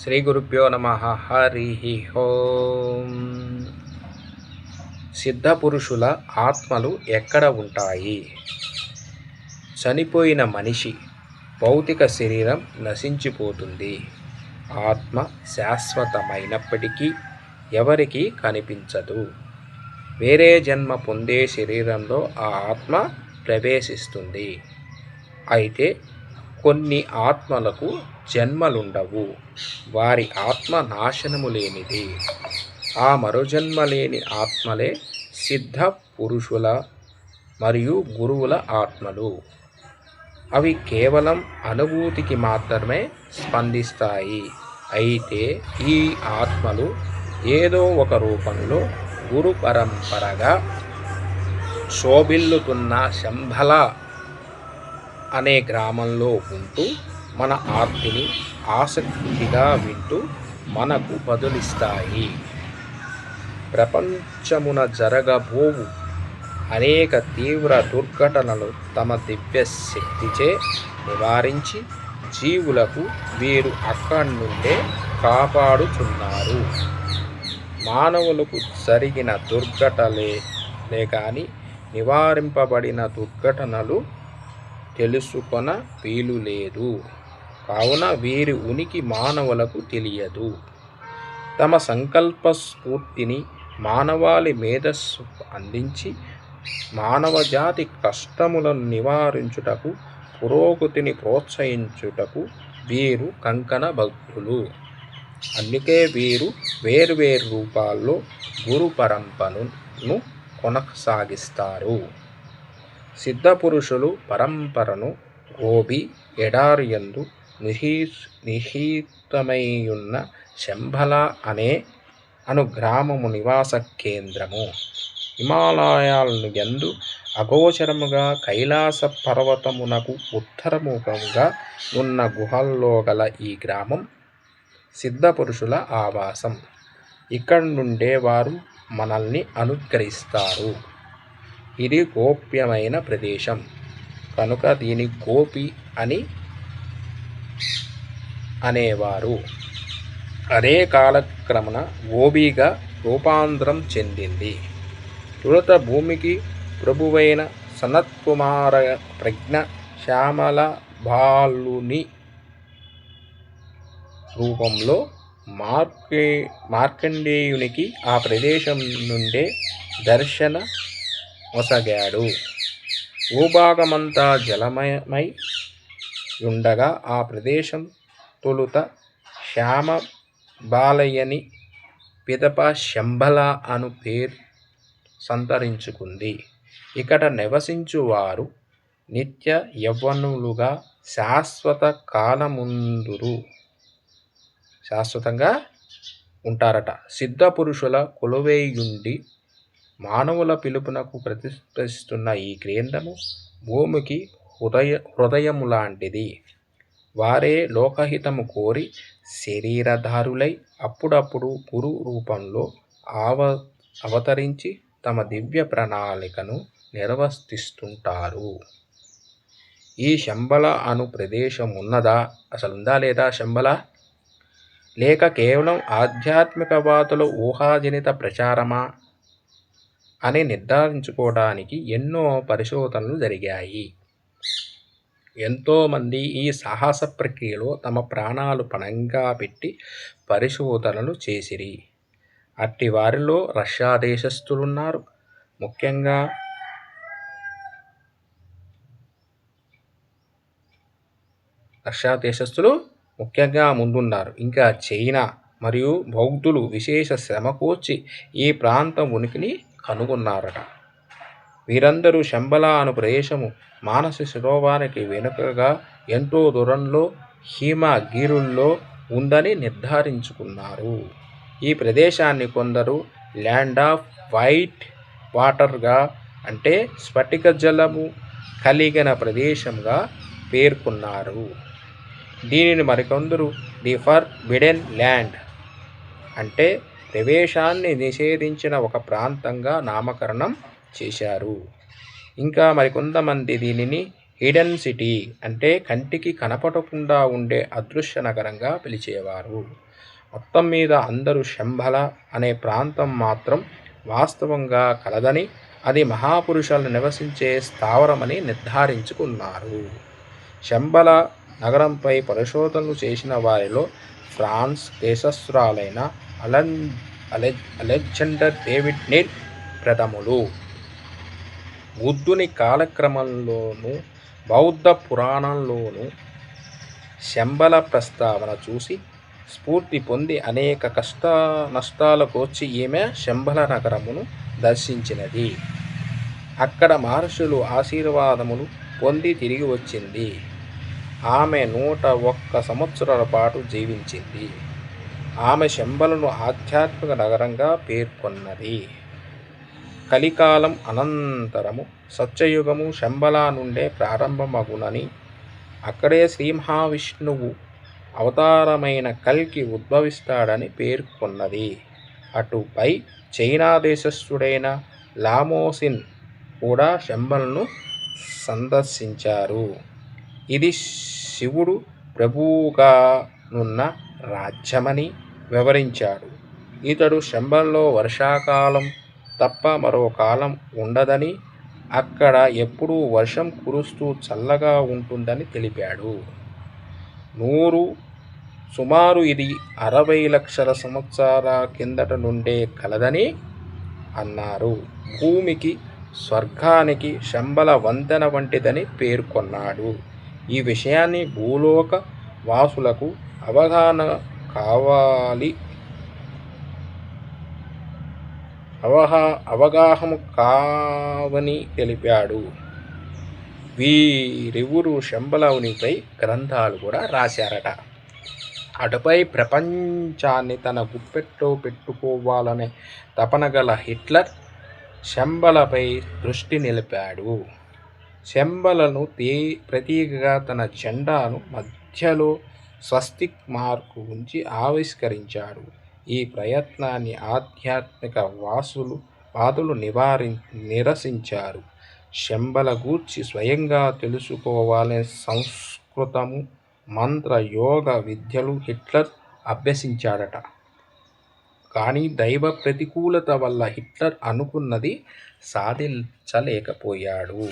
శ్రీ గురుభ్యో నమః. హరి ఓం. సిద్ధపురుషుల ఆత్మలు ఎక్కడ ఉంటాయి? చనిపోయిన మనిషి భౌతిక శరీరం నశించిపోతుంది. ఆత్మ శాశ్వతమైనప్పటికీ ఎవరికీ కనిపించదు. వేరే జన్మ పొందే శరీరంలో ఆ ఆత్మ ప్రవేశిస్తుంది. అయితే కొన్ని ఆత్మలకు జన్మలుండవు. వారి ఆత్మ నాశనము లేనిది. ఆ మరుజన్మ లేని ఆత్మలే సిద్ధ పురుషుల మరియు గురువుల ఆత్మలు. అవి కేవలం అనుభూతికి మాత్రమే స్పందిస్తాయి. అయితే ఈ ఆత్మలు ఏదో ఒక రూపంలో గురు పరంపరగా శోభిల్లుతున్న శంభల అనే గ్రామంలో ఉంటూ మన ఆర్తిని ఆసక్తిగా వింటూ మనకు బదులిస్తాయి. ప్రపంచమున జరగబోవు అనేక తీవ్ర దుర్ఘటనలు తమ దివ్య శక్తిచే నివారించి జీవులకు వీరు అక్కడి నుండే కాపాడుతున్నారు. మానవులకు జరిగిన దుర్ఘటనలే కానీ నివారింపబడిన దుర్ఘటనలు తెలుసుకొన వీలు లేదు. కావున వీరి ఉనికి మానవులకు తెలియదు. తమ సంకల్ప స్ఫూర్తిని మానవాళి మేధస్సు అందించి మానవజాతి కష్టములను నివారించుటకు, పురోగతిని ప్రోత్సహించుటకు వీరు కంకణ భక్తులు. అందుకే వీరు వేర్వేరు రూపాల్లో గురు పరంపరను కొనసాగిస్తారు. సిద్ధపురుషులు పరంపరను గోబి ఎడారియందు నిహితమైయున్న శంభల అను గ్రామము నివాస కేంద్రము. హిమాలయాలను యందు అగోచరముగా కైలాస పర్వతమునకు ఉత్తరముఖముగా ఉన్న గుహల్లో గల ఈ గ్రామం సిద్ధపురుషుల ఆవాసం. ఇక్కడి నుండే వారు మనల్ని అనుగ్రహిస్తారు. ఇది గోప్యమైన ప్రదేశం కనుక దీని గోపి అని అనేవారు. అదే కాలక్రమణ గోబిగా రూపాంతరం చెందింది. తొలుత భూమికి ప్రభువైన సనత్కుమార ప్రజ్ఞ శ్యామల బాలుని రూపంలో మార్కండేయునికి ఆ ప్రదేశం నుండే దర్శన మొసగాడు. భూభాగమంతా జలమయమై ఉండగా ఆ ప్రదేశం తొలుత శ్యామ బాలయ్యని పిదప శంభల అను పేరు సంతరించుకుంది. ఇక్కడ నివసించువారు నిత్య యవ్వనులుగా శాశ్వతంగా ఉంటారట. సిద్ధ పురుషుల కొలువైయుండి మానవుల పిలుపునకు ప్రతిష్ఠిస్తున్న ఈ కేంద్రము భూమికి హృదయము లాంటిది. వారే లోకహితము కోరి శరీరధారులై అప్పుడప్పుడు గురు రూపంలో అవతరించి తమ దివ్య ప్రణాళికను నిర్వర్తిస్తుంటారు. ఈ శంభల అను ప్రదేశం ఉన్నదా? అసలుందా లేదా శంభల? లేక కేవలం ఆధ్యాత్మికవాదుల ఊహాజనిత ప్రచారమా అని నిర్ధారించుకోవడానికి ఎన్నో పరిశోధనలు జరిగాయి. ఎంతోమంది ఈ సాహస ప్రక్రియలో తమ ప్రాణాలు పణంగా పెట్టి పరిశోధనలు చేసిరి. అట్టి వారిలో రష్యా దేశస్థులున్నారు. ముఖ్యంగా ముందున్నారు. ఇంకా చైనా మరియు బౌద్ధులు విశేష శ్రమ కూర్చి ఈ ప్రాంతం ఉనికిని కనుగొన్నారట. వీరందరూ శంభల అను ప్రదేశము మానస సరోవరానికి వెనుకగా ఎంతో దూరంలో హిమగిరుల్లో ఉందని నిర్ధారించుకున్నారు. ఈ ప్రదేశాన్ని కొందరు ల్యాండ్ ఆఫ్ వైట్ వాటర్గా అంటే స్ఫటిక జలము కలిగిన ప్రదేశంగా పేర్కొన్నారు. దీనిని మరికొందరు ది ఫర్బిడెన్ ల్యాండ్ అంటే ప్రవేశాన్ని నిషేధించిన ఒక ప్రాంతంగా నామకరణం చేశారు. ఇంకా మరికొంతమంది దీనిని హిడెన్ సిటీ అంటే కంటికి కనపడకుండా ఉండే అదృశ్య నగరంగా పిలిచేవారు. మొత్తం మీద అందరూ శంబల అనే ప్రాంతం మాత్రం వాస్తవంగా కలదని, అది మహాపురుషులు నివసించే స్థావరమని నిర్ధారించుకున్నారు. శంబల నగరంపై పరిశోధనలు చేసిన వారిలో ఫ్రాన్స్ దేశస్థురాలైన అలెగ్జాండర్ డేవిడ్ నీల్ ప్రథములు. బుద్ధుని కాలక్రమంలోనూ బౌద్ధ పురాణంలోనూ శంబల ప్రస్తావన చూసి స్ఫూర్తి పొంది అనేక కష్ట నష్టాలకోర్చి ఈమె శంబల నగరమును దర్శించినది. అక్కడ మహర్షులు ఆశీర్వాదములు పొంది తిరిగి వచ్చింది. ఆమె 101 సంవత్సరాల పాటు జీవించింది. ఆమె శంబలను ఆధ్యాత్మిక నగరంగా పేర్కొన్నది. కలికాలం అనంతరము సత్యయుగము శంబల నుండే ప్రారంభమగునని, అక్కడే శ్రీ మహావిష్ణువు అవతారమైన కల్కి ఉద్భవిస్తాడని పేర్కొన్నది. అటుపై చైనా దేశస్థుడైన లామోసిన్ కూడా శంబలను సందర్శించారు. ఇది శివుడు ప్రభువుగానున్న రాజ్యమని వివరించాడు. ఇతడు శంబల్లో వర్షాకాలం తప్ప మరో కాలం ఉండదని, అక్కడ ఎప్పుడూ వర్షం కురుస్తూ చల్లగా ఉంటుందని తెలిపాడు. సుమారు ఇది 60 లక్షల సంవత్సరాల కిందట నుండే కలదని అన్నారు. భూమికి స్వర్గానికి శంబల వంతెన వంటిదని పేర్కొన్నాడు. ఈ విషయాన్ని భూలోక వాసులకు అవగాహన కావని తెలిపాడు. వీరిరువురు శంబలవునిపై గ్రంథాలు కూడా రాశారట. అటుపై ప్రపంచాన్ని తన గుప్పెట్లో పెట్టుకోవాలనే తపన గల హిట్లర్ శంబలపై దృష్టి నిలిపాడు. శంబలను ప్రతీకగా తన జెండాను మధ్యలో స్వస్తిక్ మార్కు ఉంచి ఆవిష్కరించాడు. ఈ ప్రయత్నాన్ని ఆధ్యాత్మిక వాదులు నిరసించారు. శంబల గూర్చి స్వయంగా తెలుసుకోవాలనే సంస్కృతము, మంత్ర యోగ విద్యలు హిట్లర్ అభ్యసించాడట. కానీ దైవ ప్రతికూలత వల్ల హిట్లర్ అనుకున్నది సాధించలేకపోయాడు.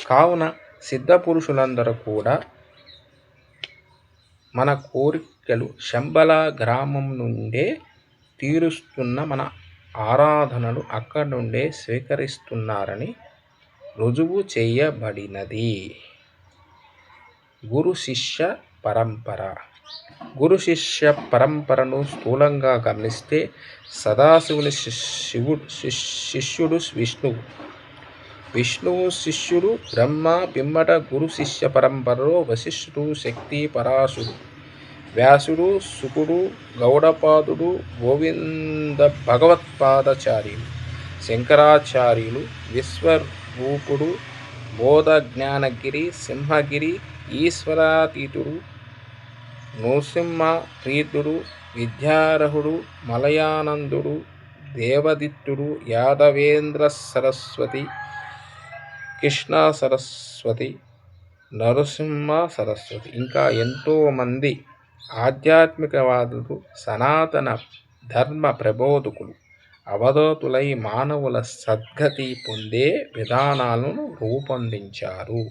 కావున సిద్ధపురుషులందరూ కూడా మన కోరికలు శంబల గ్రామం నుండే తీరుస్తున్న, మన ఆరాధనలు అక్కడి నుండే స్వీకరిస్తున్నారని రుజువు చేయబడినది. గురు శిష్య పరంపర. గురు శిష్య పరంపరను స్థూలంగా గమనిస్తే సదాశివుని శిష్యుడు విష్ణువు శిష్యుడు బ్రహ్మ. పిమ్మట గురు శిష్య పరంపరలో వశిష్ఠుడు, శక్తి, పరాశుడు, వ్యాసుడు, శుకుడు, గౌడపాదుడు, గోవింద భగవత్పాదాచార్యులు, శంకరాచార్యులు, విశ్వరూపుడు, బోధజ్ఞానగిరి, సింహగిరి, ఈశ్వరాతీతుడు, నృసింహతీర్థుడు, విద్యారహుడు, మలయానందుడు, దేవదిత్తుడు, యాదవేంద్ర సరస్వతి, కృష్ణ సరస్వతి, నరసింహ సరస్వతి, ఇంకా ఎంతోమంది ఆధ్యాత్మికవాదులు, సనాతన ధర్మ ప్రబోధకులు అవధూతులై మానవుల సద్గతి పొందే విధానాలను రూపొందించారు.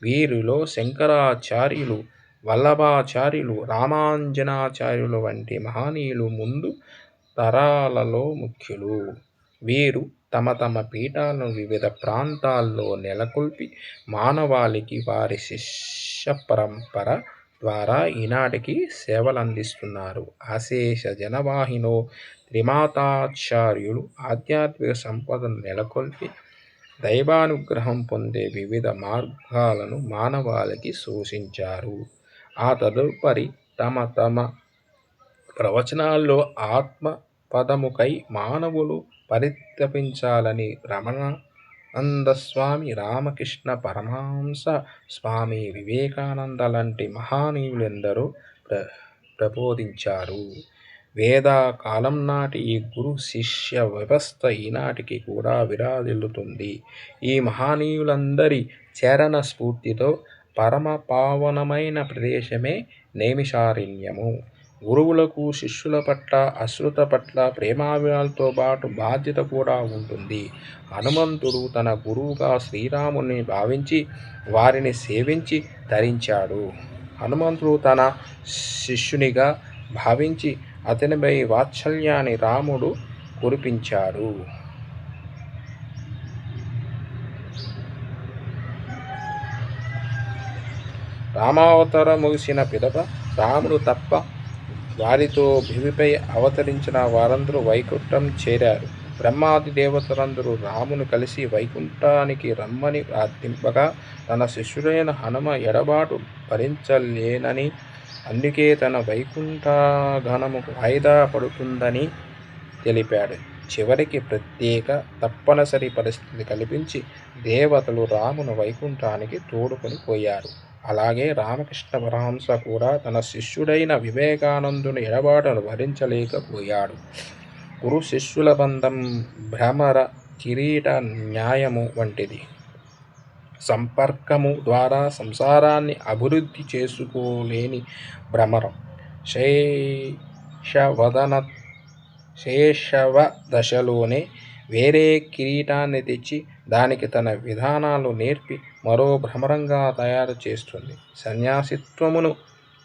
వీరిలో శంకరాచార్యులు, వల్లభాచార్యులు, రామానుజాచార్యులు వంటి మహనీయులు ముందు తరాలలో ముఖ్యులు. వీరు తమ తమ పీఠాలను వివిధ ప్రాంతాల్లో నెలకొల్పి మానవాళికి వారి శిష్య పరంపర ద్వారా ఈనాటికి సేవలందిస్తున్నారు. అశేష జనవాహినో త్రిమాతాచార్యులు ఆధ్యాత్మిక సంపదను నెలకొల్పి దైవానుగ్రహం పొందే వివిధ మార్గాలను మానవాళికి సూచించారు. ఆ తదుపరి తమ తమ ప్రవచనాల్లో ఆత్మ పదముకై మానవులు పరితపించాలని రమణానంద స్వామి, రామకృష్ణ పరమహంస స్వామి, వివేకానంద లాంటి మహనీయులెందరో ప్రబోధించారు. వేద కాలం నాటి ఈ గురు శిష్య వ్యవస్థ ఈనాటికి కూడా విరాజిల్లుతుంది. ఈ మహనీయులందరి చరణ స్ఫూర్తితో పరమ పావనమైన ప్రదేశమే నైమిషారణ్యము. గురువులకు శిష్యుల పట్ల, అశ్రుత పట్ల ప్రేమాభిమానాలతో పాటు బాధ్యత కూడా ఉంటుంది. హనుమంతుడు తన గురువుగా శ్రీరాముని భావించి వారిని సేవించి తరించాడు. హనుమంతుడు తన శిష్యునిగా భావించి అతనిపై వాత్సల్యాన్ని రాముడు కురిపించాడు. రామావతారం ముగిసిన పిదప రాముడు తప్ప వారితో భూమిపై అవతరించిన వారందరూ వైకుంఠం చేరారు. బ్రహ్మాది దేవతలందరూ రామును కలిసి వైకుంఠానికి రమ్మని ప్రార్థింపగా తన శిష్యుడైన హనుమ ఎడబాటు భరించలేనని, అందుకే తన వైకుంఠగమనము వాయిదా పడుతుందని తెలిపాడు. చివరికి ప్రత్యేక తప్పనిసరి పరిస్థితి కల్పించి దేవతలు రామును వైకుంఠానికి తోడుకొని పోయారు. అలాగే రామకృష్ణ పరమహంస కూడా తన శిష్యుడైన వివేకానందుని ఎడబాటును భరించలేకపోయాడు. గురు శిష్యుల బంధం భ్రమర కిరీట న్యాయము వంటిది. సంపర్కము ద్వారా సంసారాన్ని అభివృద్ధి చేసుకోలేని భ్రమరం. శైశవ దశలోనే వేరే కిరీటాన్ని తెచ్చి దానికి తన విధానాలు నేర్పి మరో భ్రమరంగా తయారు చేస్తుంది. సన్యాసిత్వమును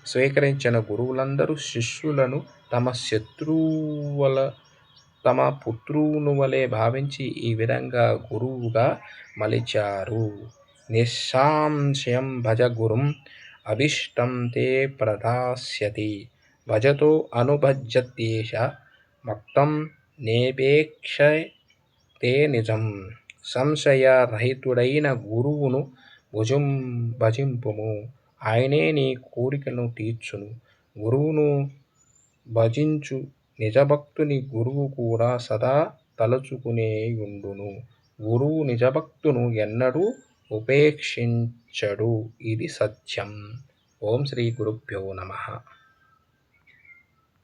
స్వీకరించిన గురువులందరూ శిష్యులను తమ పుత్రుని వలె భావించి ఈ విధంగా గురువుగా మలిచారు. నిస్సంశయం భజ గురుం అభీష్టం తే ప్రదాస్యతి. భజతో అనుభజ్యతేష భక్తం నేపేక్షతే నిజం. సంశయరహితుడైన గురువును భజింపుము, ఆయనే నీ కోరికలను తీర్చును. గురువును భజించు నిజభక్తుని గురువు కూడా సదా తలచుకునేయుండును. గురువు నిజభక్తును ఎన్నడూ ఉపేక్షించడు. ఇది సత్యం. ఓం శ్రీ గురుభ్యో నమః.